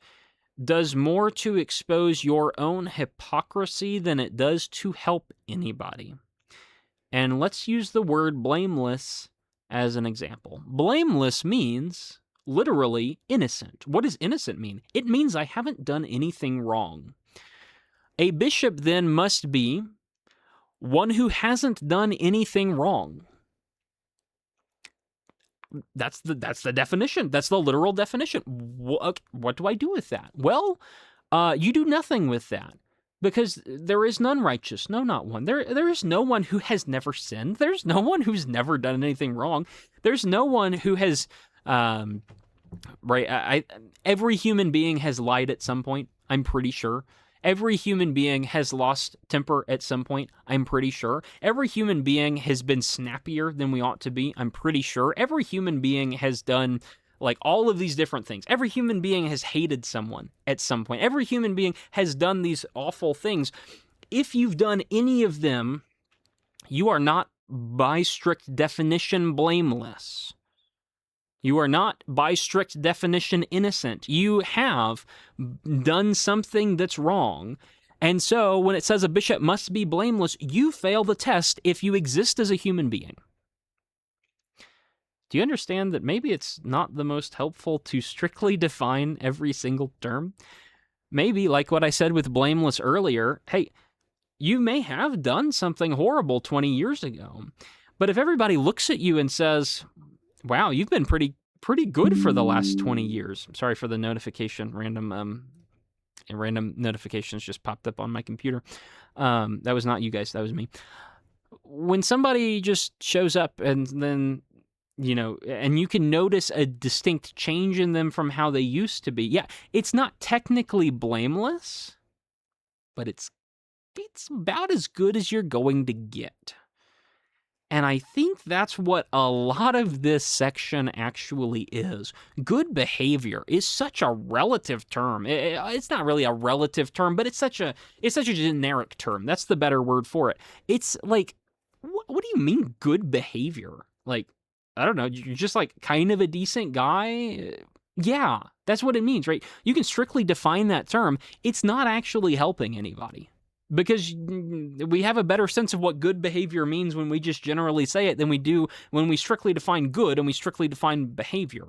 S1: does more to expose your own hypocrisy than it does to help anybody. And let's use the word blameless as an example. Blameless means literally innocent. What does innocent mean? It means I haven't done anything wrong. A bishop then must be one who hasn't done anything wrong. That's the definition. That's the literal definition. What do I do with that? Well, you do nothing with that. Because there is none righteous, no, not one. There is no one who has never sinned. There's no one who's never done anything wrong. There's no one who has, every human being has lied at some point, I'm pretty sure. Every human being has lost temper at some point, I'm pretty sure. Every human being has been snappier than we ought to be, I'm pretty sure. Every human being has done like all of these different things. Every human being has hated someone at some point. Every human being has done these awful things. If you've done any of them, you are not, by strict definition, blameless. You are not, by strict definition, innocent. You have done something that's wrong. And so when it says a bishop must be blameless, you fail the test if you exist as a human being. Do you understand that maybe it's not the most helpful to strictly define every single term? Maybe, like what I said with blameless earlier, hey, you may have done something horrible 20 years ago, but if everybody looks at you and says, wow, you've been pretty good for the last 20 years. Sorry for the notification, random notifications just popped up on my computer. That was not you guys, that was me. When somebody just shows up and then, and you can notice a distinct change in them from how they used to be. Yeah, it's not technically blameless, but it's about as good as you're going to get. And I think that's what a lot of this section actually is. Good behavior is such a relative term. It's not really a relative term, but it's such a generic term. That's the better word for it. It's like, what do you mean good behavior? Like, I don't know, you're just like kind of a decent guy? Yeah, that's what it means, right? You can strictly define that term. It's not actually helping anybody. Because we have a better sense of what good behavior means when we just generally say it than we do when we strictly define good and we strictly define behavior.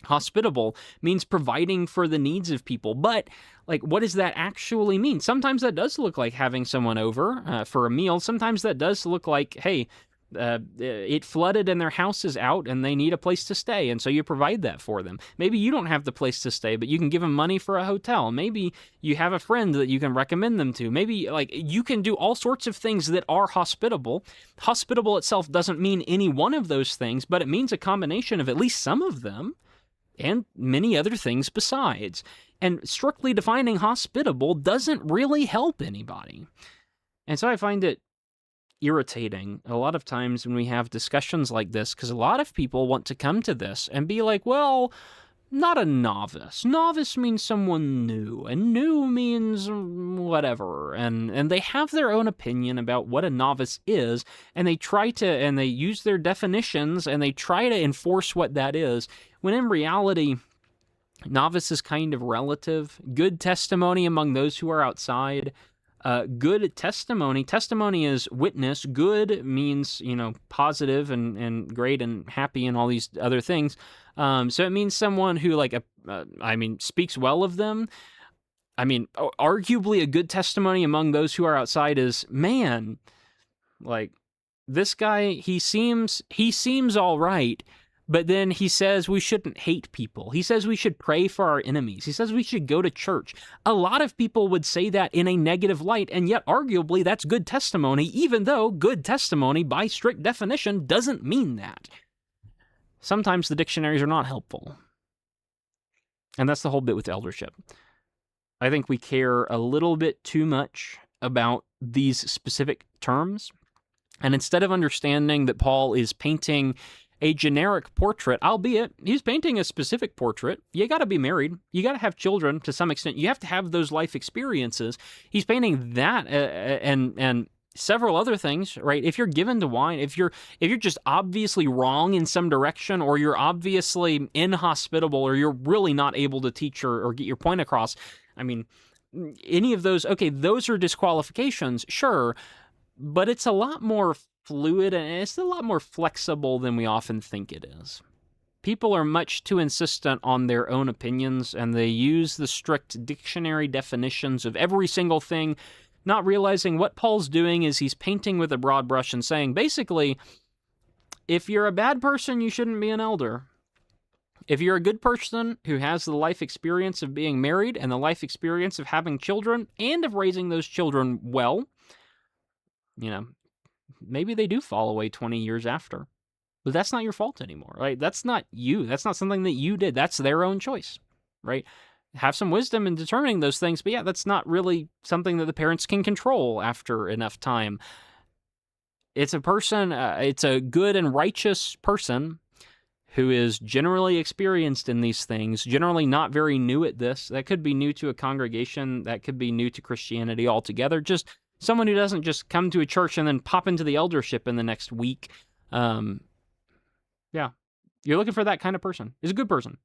S1: Hospitable means providing for the needs of people, but like, what does that actually mean? Sometimes that does look like having someone over for a meal. Sometimes that does look like, hey, it flooded and their house is out and they need a place to stay, and so you provide that for them. Maybe you don't have the place to stay, but you can give them money for a hotel. Maybe you have a friend that you can recommend them to. Maybe like you can do all sorts of things that are hospitable. Hospitable itself doesn't mean any one of those things, but it means a combination of at least some of them and many other things besides. And strictly defining hospitable doesn't really help anybody. And so I find it irritating a lot of times when we have discussions like this, because a lot of people want to come to this and be like, well, not a novice. Novice means someone new, and new means whatever. And they have their own opinion about what a novice is, and they use their definitions, and they try to enforce what that is, when in reality, novice is kind of relative. Good testimony among those who are outside. Good testimony. Testimony is witness. Good means, positive and great and happy and all these other things. So it means someone who speaks well of them. I mean, arguably a good testimony among those who are outside is, man, like, this guy, he seems all right, but then he says we shouldn't hate people. He says we should pray for our enemies. He says we should go to church. A lot of people would say that in a negative light, and yet arguably that's good testimony, even though good testimony, by strict definition, doesn't mean that. Sometimes the dictionaries are not helpful. And that's the whole bit with eldership. I think we care a little bit too much about these specific terms. And instead of understanding that Paul is painting a generic portrait, albeit he's painting a specific portrait, you got to be married, you got to have children to some extent, you have to have those life experiences. He's painting that and several other things, right? If you're given to wine, if you're just obviously wrong in some direction, or you're obviously inhospitable, or you're really not able to teach or get your point across, I mean, any of those, okay, those are disqualifications, sure, but it's a lot more fluid and it's a lot more flexible than we often think it is. People are much too insistent on their own opinions, and they use the strict dictionary definitions of every single thing, not realizing what Paul's doing is he's painting with a broad brush and saying, basically, if you're a bad person, you shouldn't be an elder. If you're a good person who has the life experience of being married and the life experience of having children and of raising those children well, maybe they do fall away 20 years after. But that's not your fault anymore, right? That's not you. That's not something that you did. That's their own choice, right? Have some wisdom in determining those things, but yeah, that's not really something that the parents can control after enough time. It's a person, it's a good and righteous person who is generally experienced in these things, generally not very new at this. That could be new to a congregation, that could be new to Christianity altogether, just someone who doesn't just come to a church and then pop into the eldership in the next week. Yeah, you're looking for that kind of person. He's a good person.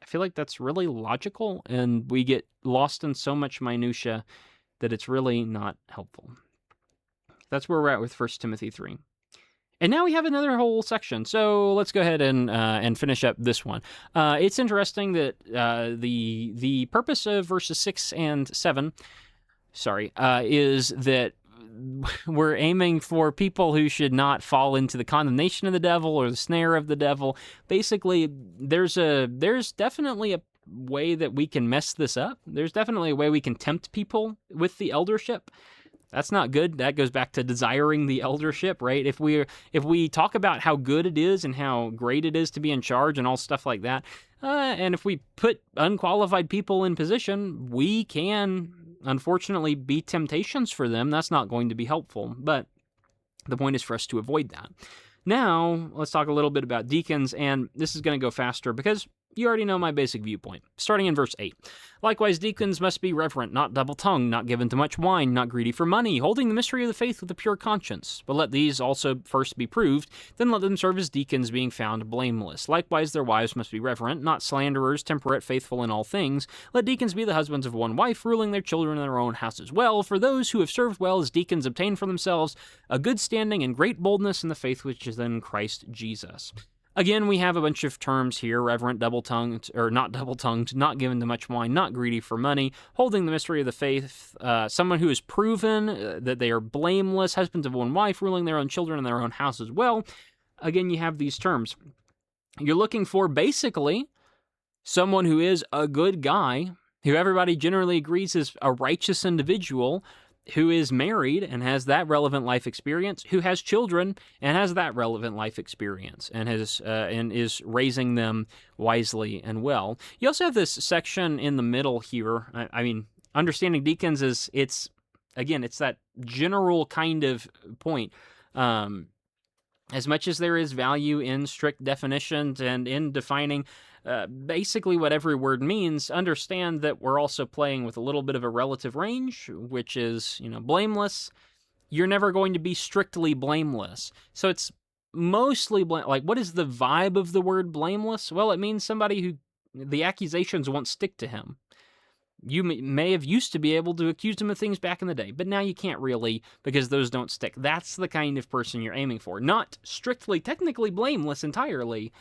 S1: I feel like that's really logical, and we get lost in so much minutia that it's really not helpful. That's where we're at with 1 Timothy 3. And now we have another whole section, so let's go ahead and finish up this one. It's interesting that the purpose of verses 6 and 7, is that we're aiming for people who should not fall into the condemnation of the devil or the snare of the devil. Basically, there's definitely a way that we can mess this up. There's definitely a way we can tempt people with the eldership. That's not good. That goes back to desiring the eldership, right? If we talk about how good it is and how great it is to be in charge and all stuff like that, and if we put unqualified people in position, we can unfortunately be temptations for them. That's not going to be helpful, but the point is for us to avoid that. Now, let's talk a little bit about deacons, and this is going to go faster because you already know my basic viewpoint. Starting in verse 8. Likewise, deacons must be reverent, not double-tongued, not given to much wine, not greedy for money, holding the mystery of the faith with a pure conscience. But let these also first be proved, then let them serve as deacons, being found blameless. Likewise, their wives must be reverent, not slanderers, temperate, faithful in all things. Let deacons be the husbands of one wife, ruling their children in their own houses well. For those who have served well as deacons obtain for themselves a good standing and great boldness in the faith which is in Christ Jesus. Again, we have a bunch of terms here: reverent, double-tongued, or not double-tongued, not given to much wine, not greedy for money, holding the mystery of the faith, someone who has proven that they are blameless, husbands of one wife, ruling their own children in their own house as well. Again, you have these terms. You're looking for basically someone who is a good guy, who everybody generally agrees is a righteous individual, who is married and has that relevant life experience, who has children and has that relevant life experience, and is raising them wisely and well. You also have this section in the middle here. I mean, understanding deacons it's that general kind of point. As much as there is value in strict definitions and in defining basically what every word means, understand that we're also playing with a little bit of a relative range, which is, blameless. You're never going to be strictly blameless. So it's mostly, what is the vibe of the word blameless? Well, it means somebody who the accusations won't stick to him. You may have used to be able to accuse him of things back in the day, but now you can't really, because those don't stick. That's the kind of person you're aiming for. Not strictly, technically blameless entirely,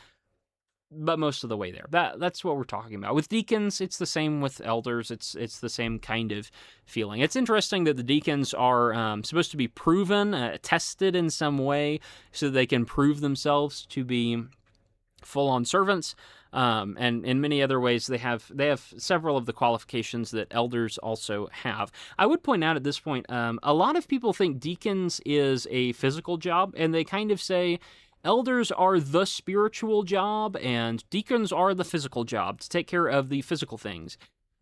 S1: but most of the way there. That's what we're talking about. With deacons, it's the same with elders. It's the same kind of feeling. It's interesting that the deacons are supposed to be proven, tested in some way, so they can prove themselves to be full-on servants. And in many other ways, they have several of the qualifications that elders also have. I would point out at this point, a lot of people think deacons is a physical job, and they kind of say elders are the spiritual job, and deacons are the physical job, to take care of the physical things.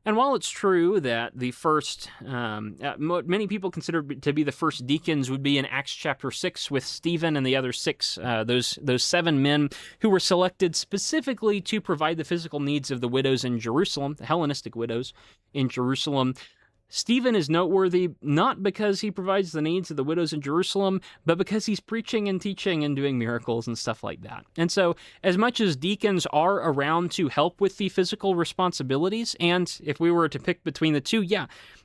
S1: And while it's true that the first, many people consider to be the first deacons would be in Acts chapter 6 with Stephen and the other six, those 7 men who were selected specifically to provide the physical needs of the widows in Jerusalem, the Hellenistic widows in Jerusalem. Stephen is noteworthy not because he provides the needs of the widows in Jerusalem, but because he's preaching and teaching and doing miracles and stuff like that. And so, as much as deacons are around to help with the physical responsibilities, and if we were to pick between the two,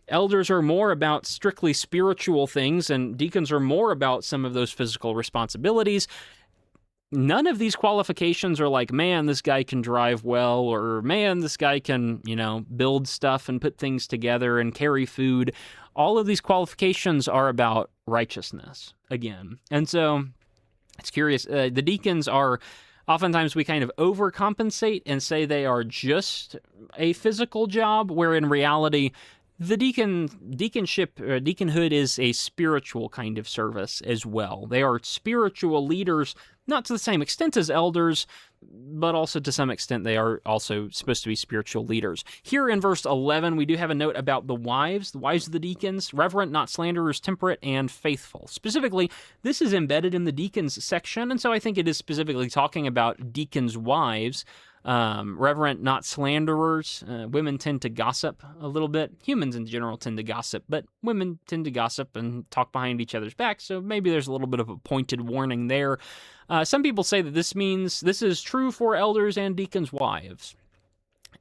S1: elders are more about strictly spiritual things, and deacons are more about some of those physical responsibilities. None of these qualifications are like, man, this guy can drive well, or man, this guy can, build stuff and put things together and carry food. All of these qualifications are about righteousness, again. And so it's curious. The deacons are, oftentimes we kind of overcompensate and say they are just a physical job, where in reality, the deaconhood is a spiritual kind of service as well. They are spiritual leaders, not to the same extent as elders, but also to some extent they are also supposed to be spiritual leaders. Here in verse 11, we do have a note about the wives of the deacons: reverent, not slanderers, temperate, and faithful. Specifically, this is embedded in the deacons section, and so I think it is specifically talking about deacons' wives. Reverent, not slanderers. Women tend to gossip a little bit. Humans in general tend to gossip, but women tend to gossip and talk behind each other's backs, so maybe there's a little bit of a pointed warning there. Some people say that this means this is true for elders and deacons' wives.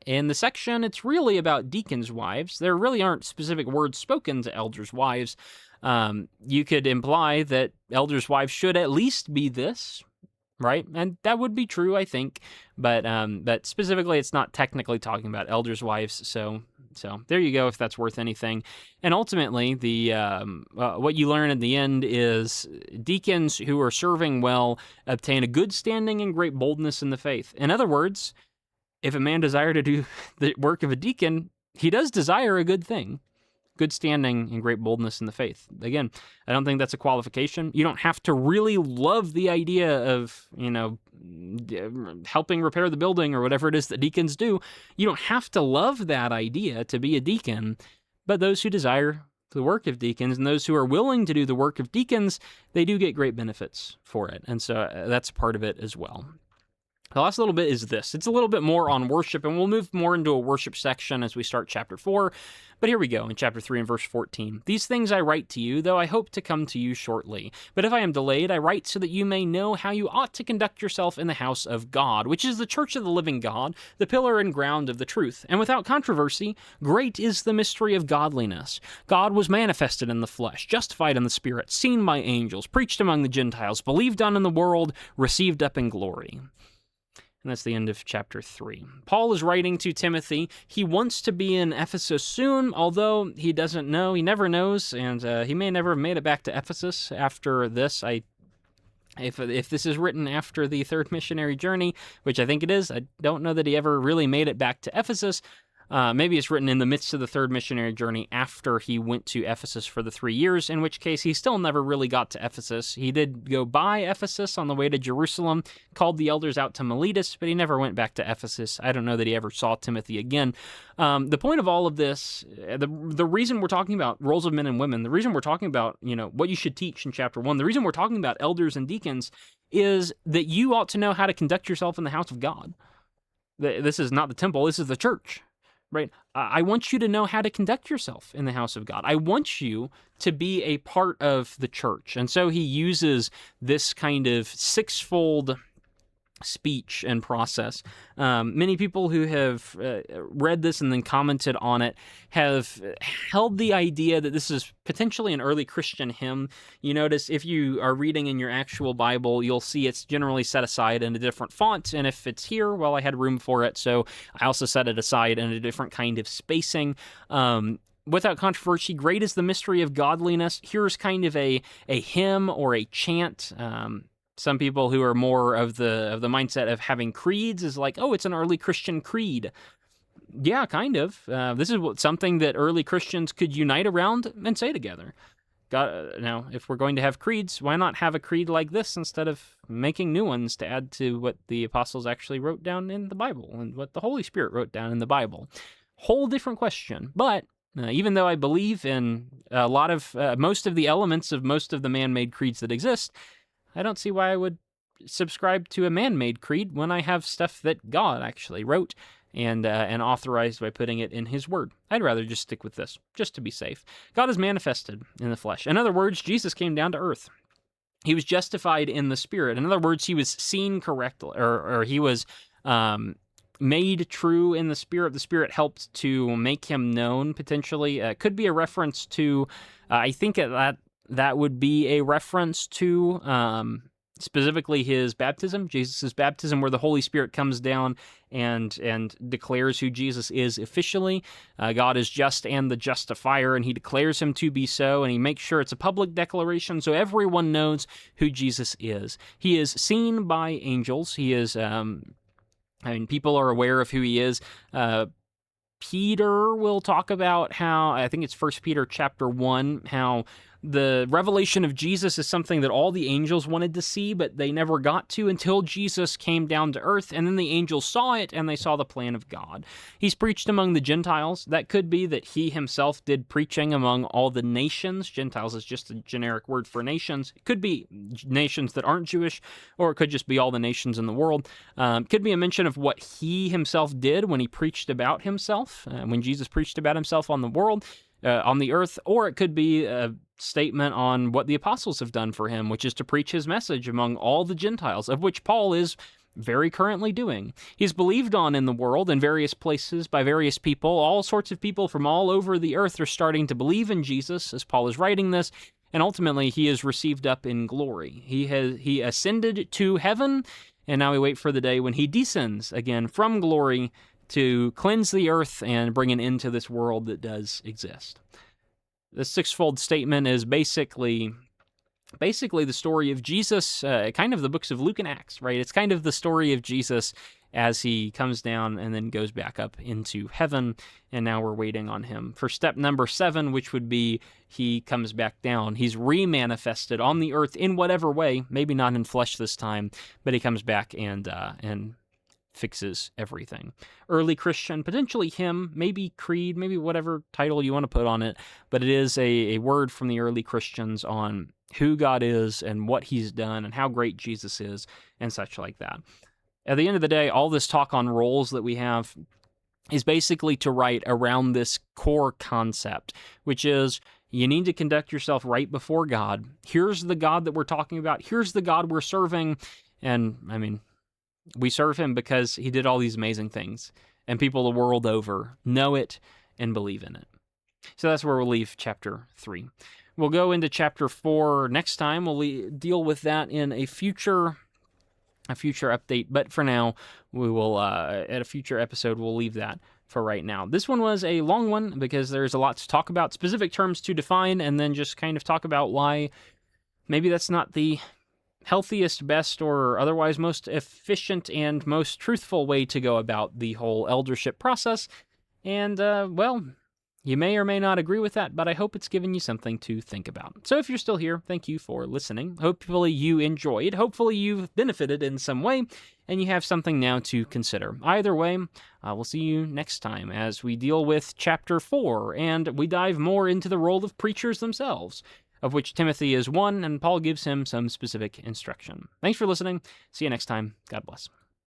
S1: In the section, it's really about deacons' wives. There really aren't specific words spoken to elders' wives. You could imply that elders' wives should at least be this, right? And that would be true, I think. But specifically, it's not technically talking about elders' wives. So there you go, if that's worth anything. And ultimately, the what you learn in the end is deacons who are serving well obtain a good standing and great boldness in the faith. In other words, if a man desire to do the work of a deacon, he does desire a good thing. Good standing and great boldness in the faith. Again, I don't think that's a qualification. You don't have to really love the idea of, helping repair the building or whatever it is that deacons do. You don't have to love that idea to be a deacon, but those who desire the work of deacons and those who are willing to do the work of deacons, they do get great benefits for it. And so that's part of it as well. The last little bit is this. It's a little bit more on worship, and we'll move more into a worship section as we start chapter 4. But here we go in chapter 3 and verse 14. These things I write to you, though I hope to come to you shortly. But if I am delayed, I write so that you may know how you ought to conduct yourself in the house of God, which is the church of the living God, the pillar and ground of the truth. And without controversy, great is the mystery of godliness. God was manifested in the flesh, justified in the spirit, seen by angels, preached among the Gentiles, believed on in the world, received up in glory. And that's the end of chapter 3. Paul is writing to Timothy. He wants to be in Ephesus soon, although he doesn't know. He never knows, and he may never have made it back to Ephesus after this. If this is written after the third missionary journey, which I think it is, I don't know that he ever really made it back to Ephesus. Maybe it's written in the midst of the third missionary journey after he went to Ephesus for the 3 years, in which case he still never really got to Ephesus. He did go by Ephesus on the way to Jerusalem, called the elders out to Miletus, but he never went back to Ephesus. I don't know that he ever saw Timothy again. The point of all of this, the reason we're talking about roles of men and women, the reason we're talking about, what you should teach in chapter 1, the reason we're talking about elders and deacons is that you ought to know how to conduct yourself in the house of God. This is not the temple, this is the church. Right? I want you to know how to conduct yourself in the house of God. I want you to be a part of the church. And so he uses this kind of sixfold speech and process. Many people who have read this and then commented on it have held the idea that this is potentially an early Christian hymn. You notice if you are reading in your actual Bible, you'll see it's generally set aside in a different font, and if it's here, well, I had room for it, so I also set it aside in a different kind of spacing. Without controversy, great is the mystery of godliness. Here's kind of a hymn or a chant. Some people who are more of the mindset of having creeds is like, oh, it's an early Christian creed. Yeah, kind of. This is something that early Christians could unite around and say together. Now, if we're going to have creeds, why not have a creed like this instead of making new ones to add to what the apostles actually wrote down in the Bible and what the Holy Spirit wrote down in the Bible? Whole different question. But even though I believe in a lot of most of the elements of most of the man-made creeds that exist, I don't see why I would subscribe to a man-made creed when I have stuff that God actually wrote and authorized by putting it in His Word. I'd rather just stick with this, just to be safe. God is manifested in the flesh. In other words, Jesus came down to earth. He was justified in the Spirit. In other words, He was seen correctly, or He was made true in the Spirit. The Spirit helped to make Him known, potentially. Could be a reference to, I think that would be a reference to specifically His baptism, Jesus' baptism, where the Holy Spirit comes down and declares who Jesus is officially. God is just and the justifier, and He declares Him to be so, and He makes sure it's a public declaration so everyone knows who Jesus is. He is seen by angels. He is, people are aware of who He is. Peter will talk about how, I think it's 1 Peter chapter 1, how the revelation of Jesus is something that all the angels wanted to see, but they never got to until Jesus came down to earth, and then the angels saw it, and they saw the plan of God. He's preached among the Gentiles. That could be that He Himself did preaching among all the nations. Gentiles is just a generic word for nations. It could be nations that aren't Jewish, or it could just be all the nations in the world. Could be a mention of what He Himself did when He preached about Himself, when Jesus preached about Himself on the world, on the earth, or it could be a statement on what the apostles have done for Him, which is to preach His message among all the Gentiles, of which Paul is very currently doing. He's believed on in the world in various places by various people. All sorts of people from all over the earth are starting to believe in Jesus as Paul is writing this, and ultimately He is received up in glory. He ascended to heaven, and now we wait for the day when He descends again from glory to cleanse the earth and bring an end to this world that does exist. The sixfold statement is basically the story of Jesus, kind of the books of Luke and Acts, right? It's kind of the story of Jesus as He comes down and then goes back up into heaven, and now we're waiting on Him for step number 7, which would be He comes back down. He's remanifested on the earth in whatever way, maybe not in flesh this time, but He comes back and fixes everything. Early Christian, potentially hymn, maybe creed, maybe whatever title you want to put on it, but it is a word from the early Christians on who God is and what He's done and how great Jesus is and such like that. At the end of the day, all this talk on roles that we have is basically to write around this core concept, which is you need to conduct yourself right before God. Here's the God that we're talking about. Here's the God we're serving. And, we serve Him because He did all these amazing things, and people the world over know it and believe in it. So that's where we'll leave chapter 3. We'll go into chapter 4 next time. We'll deal with that in a future update, but for now, we will, at a future episode, we'll leave that for right now. This one was a long one because there's a lot to talk about, specific terms to define, and then just kind of talk about why maybe that's not the healthiest, best, or otherwise most efficient and most truthful way to go about the whole eldership process. And, you may or may not agree with that, but I hope it's given you something to think about. So if you're still here, thank you for listening. Hopefully you enjoyed. Hopefully you've benefited in some way, and you have something now to consider. Either way, we'll see you next time as we deal with chapter 4, and we dive more into the role of preachers themselves, of which Timothy is one, and Paul gives him some specific instruction. Thanks for listening. See you next time. God bless.